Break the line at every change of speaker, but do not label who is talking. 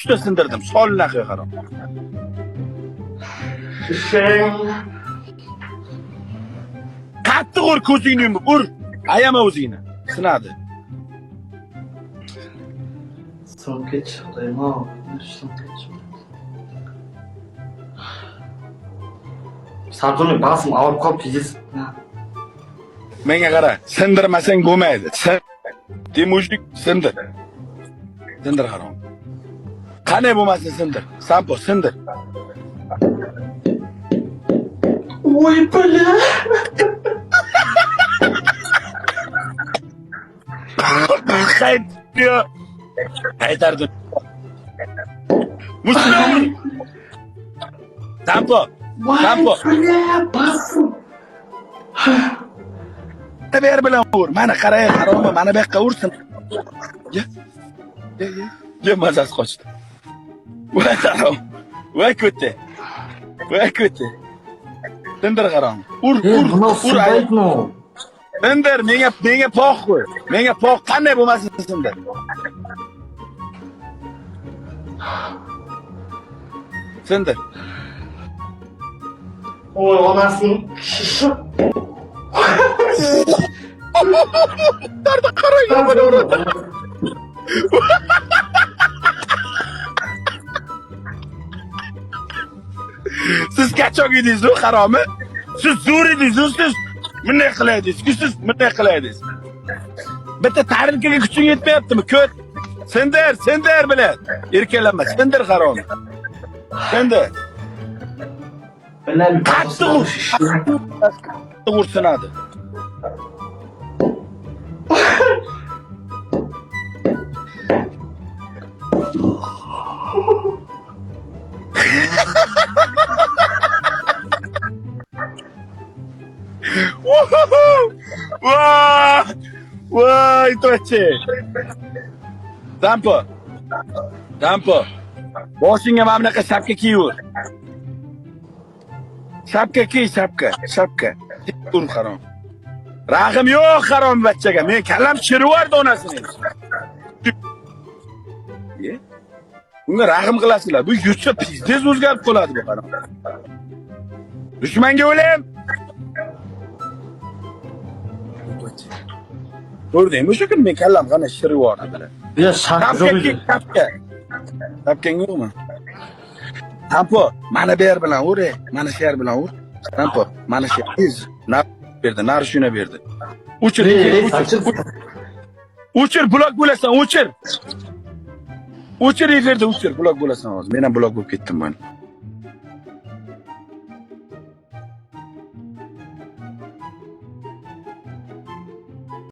uchta sindirdim. Solini aqi qaram. Qattiq ur ko'zingni yumib, ur. Ayama o'zingni. Sinadi.
So'ngga chiqdaymi? So'ngga chiqdim. Sabzuni basim og'rib qolib yeysiz.
Menga qara, sindirmasang bo'lmaydi. Temujlik sindir. Sindir harom. Qanday bo'lmasin sindir. Sampo sindir.
Voy bola.
Qaytıyor. Qaytardim. Mushtum. Sampo. Sampo.
Basim.
Ber bilan ur. Mana qaray, harommi? Mana bu yoqqa ursin. Ya. Ya mazasi qochdi. Voy harom. Voy ko'ti. Voy ko'ti. Sindir harom. Ur.
Aytma.
Sindir, menga poq qo'y. Menga poq qanday bo'lmasin sindir. Sindir.
Oy onasini shishib.
Darda qarayman bana orada. Siz kachoq edingiz o haromi? Siz zo'r edingiz, siz bunday qiladingiz, siz bunday qiladingiz. Bitta tahrirkaga kuching yetmayaptimi? Ko't. Sindir bilan. Erkalanma, sindir haromi. Sindir.
Bilan
qattiq ursinadi. Voy to'chi. Dampo. Boshingga mana bunaqa shapka kiyur. Shapka kiy, shapka. Tur harom. Rahim yo'q harom bachchaga. Men kallam chirivardi onasini. Bunga rahim qilasizlar. Bu yurtcha pizdez o'zgarib qoladi bu harom. Dushmanga o'lim. Ko'rdingmi shu kun men kallam qana shirivardi bilan.
Ya shapka.
Shapkang yo'qmi? Tampo, mana ber bilan ur, mana sher bilan ur. Tampo, mana sher. Berdi, narishuna berdi. Uchir, blok bo'lasan, uchir. Uchir efirda, uchir, blok bo'lasan hozir. Men ham blok bo'lib ketdim mana.